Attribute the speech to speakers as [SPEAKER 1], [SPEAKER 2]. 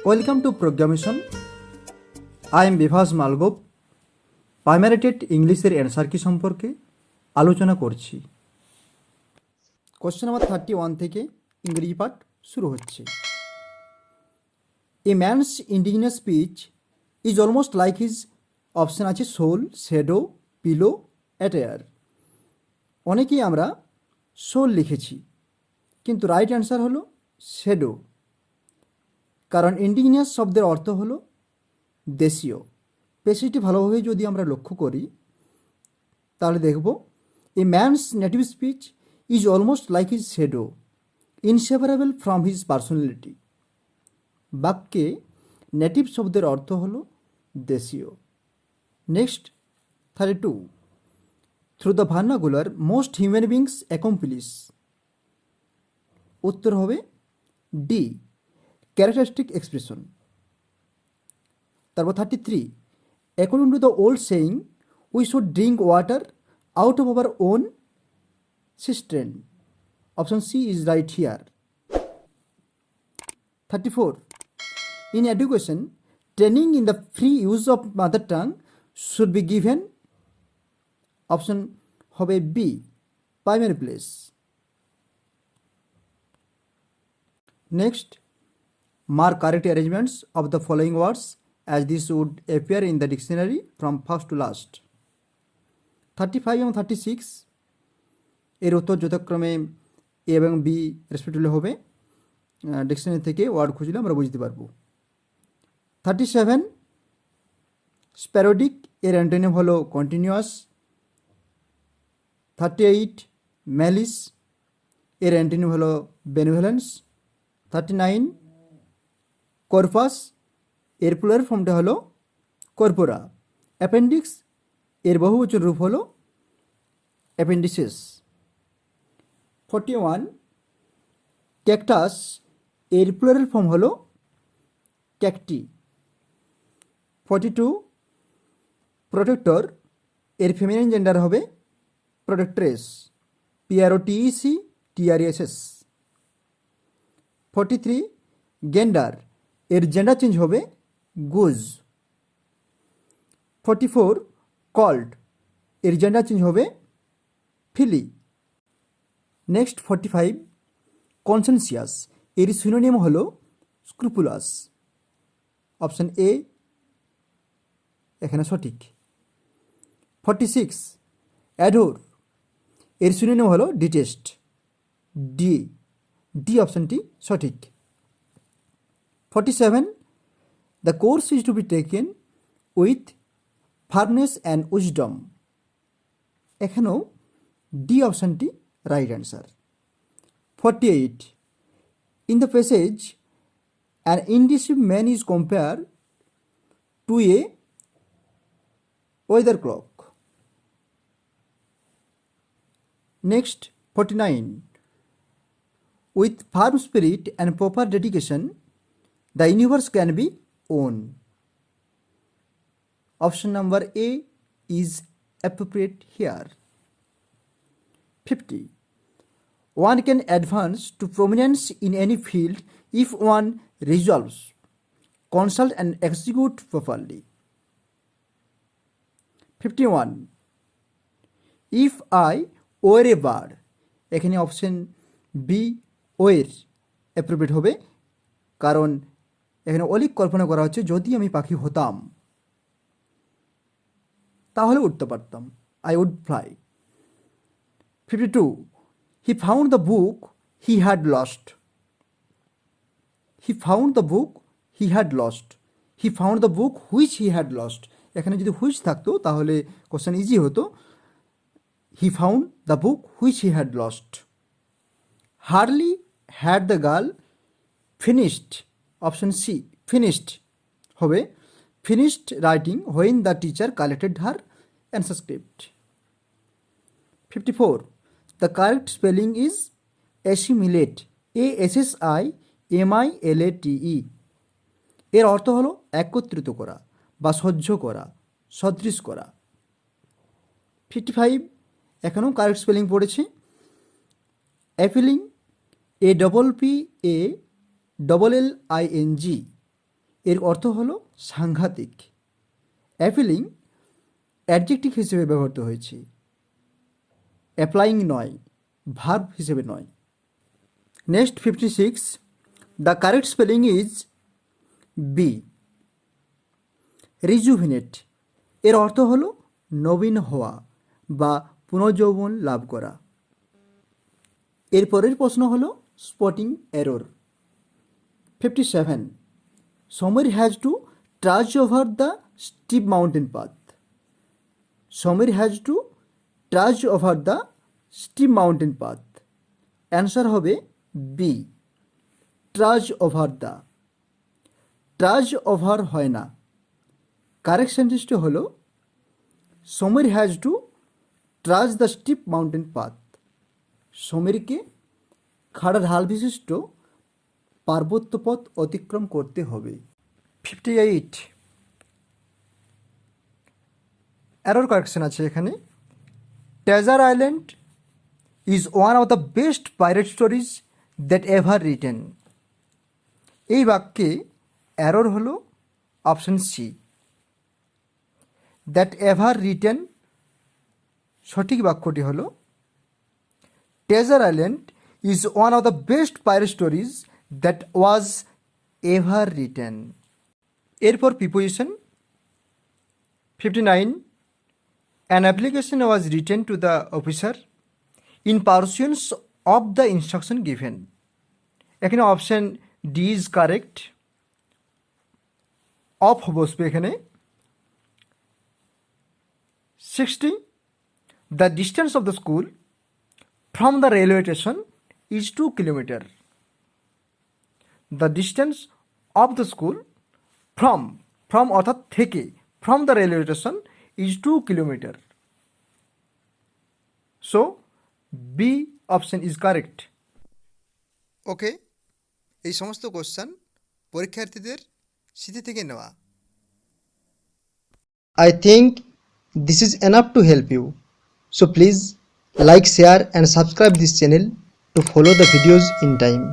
[SPEAKER 1] Welcome to প্রোগ্রামেশন। I am Bibhas মালগোভ। Primary TET ইংলিশের অ্যান্সার কি সম্পর্কে আলোচনা করছি। কোশ্চেন নাম্বার 31 থেকে ইংরেজি পাঠ শুরু হচ্ছে। A man's indigenous speech is almost like his, option আছে সোল, শ্যাডো, পিলো, অ্যাটায়ার। অনেকেই আমরা সোল লিখেছি, কিন্তু রাইট অ্যান্সার হলো শ্যাডো, কারণ ইন্ডিজিনাস শব্দের অর্থ হলো দেশীয়। পেশিটি ভালোভাবে যদি আমরা লক্ষ্য করি তাহলে দেখব a man's native speech is almost like his shadow inseparable from his personality. বাক্যে নেটিভ শব্দের অর্থ হলো দেশীয়। Next 32, through the vernacular most human beings accomplish. উত্তর হবে ডি, ক্যারেক্টারিস্টিক এক্সপ্রেশন। তারপর 33, according to the old saying we should drink water out of our own cistern. Option C is right here. 34, in education training in the free use of mother tongue should be given. Option হবে B, primary place. Next, mark correct arrangements of the following words as this would appear in the dictionary from first to last. 35 এবং 36 এর উত্তর যথাক্রমে এ এবং B respectively হবে। Dictionary থেকে word খুঁজলে আমরা বুঝতে পারবো। 37, স্প্যারোডিক এর অ্যান্টোনিম হলো কন্টিনিউয়াস। 38, ম্যালিস এর অ্যান্টোনিম হলো বেনিভোলেন্স। 39, কর্পাস এর প্লুরাল ফর্মটা হলো কর্পোরা। অ্যাপেন্ডিক্স এর বহুবচন রূপ হলো অ্যাপেন্ডিসেস। 41, ক্যাকটাস এর প্লুরাল ফর্ম হলো ক্যাকটি। 42, প্রোটেক্টর এর ফেমিনিন জেন্ডার হবে প্রোটেক্ট্রেস, PROTEC TRESS। 43, গেন্ডার এর জেন্ডার চেঞ্জ হবে গুজ। 44, কল্ড এর জেন্ডার চেঞ্জ হবে ফিলি। নেক্সট 45, কনসেনসিয়াস এর সিনোনিম হলো স্ক্রুপুলাস। অপশন এ এখানে সঠিক। 46, অ্যাডোর এর সিনোনিম হলো ডিটেস্ট। ডি অপশনটি সঠিক। 47, the course is to be taken with firmness and wisdom. এখানেও ডি অপশনটি right answer. 48, in the passage an indecisive man is compare to a weather clock. Next, 49, with firm spirit and proper dedication, the universe can be won. Option number A is appropriate here. 50, one can advance to prominence in any field if one resolves, consult and execute properly. 51, if I were a bird, এখানে option B ওয়ের appropriate হবে, কারণ এখানে অলিক কল্পনা করা হচ্ছে যদি আমি পাখি হতাম তাহলে উঠতে পারতাম, I would fly. 52, he found the book he had lost. He found the book he had lost, he found the book which he had lost. এখানে যদি হুইচ থাকতো তাহলে কোশ্চেন ইজি হতো। He found the book which he had lost. Hardly had the girl finished. Option C finished হবে finished writing when the teacher collected her answer script. 54, the correct spelling is assimilate, ASSIMILATE। এর অর্থ হলো একত্রিত করা বা সহ্য করা, সদৃশ করা। 55, এখানেও কারেক্ট স্পেলিং পড়েছে অ্যাপিলিং, APPLLING, এর অর্থ হলো সাংঘাতিক। অ্যাপিলিং অ্যাডজেক্টিভ হিসেবে ব্যবহৃত হয়েছে, অ্যাপ্লাইং নয়, ভার্ব হিসেবে নয়। Next 56, the correct spelling is B. Rejuvenate এর অর্থ হলো নবীন হওয়া বা পুনর্যৌবন লাভ করা। এর পরের প্রশ্ন হলো spotting error. 57, Samir has to trudge over the steep mountain path. Samir has to trudge over the steep mountain path. Answer হবে B, trudge over the. Trudge over হয় না। কারেক্ট সেন্টেন্সটি হলো Samir has to trudge the steep mountain path. সমীরকে খাড়া ঢাল বিশিষ্ট পার্বত্য পথ অতিক্রম করতে হবে। 58, এরর কারেকশন আছে এখানে। Treasure Island is one of the best pirate stories that ever written. এই বাক্যে এরর হলো option C, that ever written. সঠিক বাক্যটি হলো Treasure Island is one of the best pirate stories that was ever written. এরপর preposition. 59, an application was written to the officer in pursuance of the instruction given. এখানে option D is correct. Of বসবে এখানে। 60, the distance of the school from the railway station is 2 kilometer. The distance of the school from অর্থাৎ থেকে, from the railway station is 2 kilometer. So B option is correct.
[SPEAKER 2] ওকে, এই সমস্ত question পরীক্ষার্থীদের স্মৃতি থেকে নেওয়া।
[SPEAKER 1] I think this is enough to help you. So please like, share and subscribe this channel to follow the videos in time.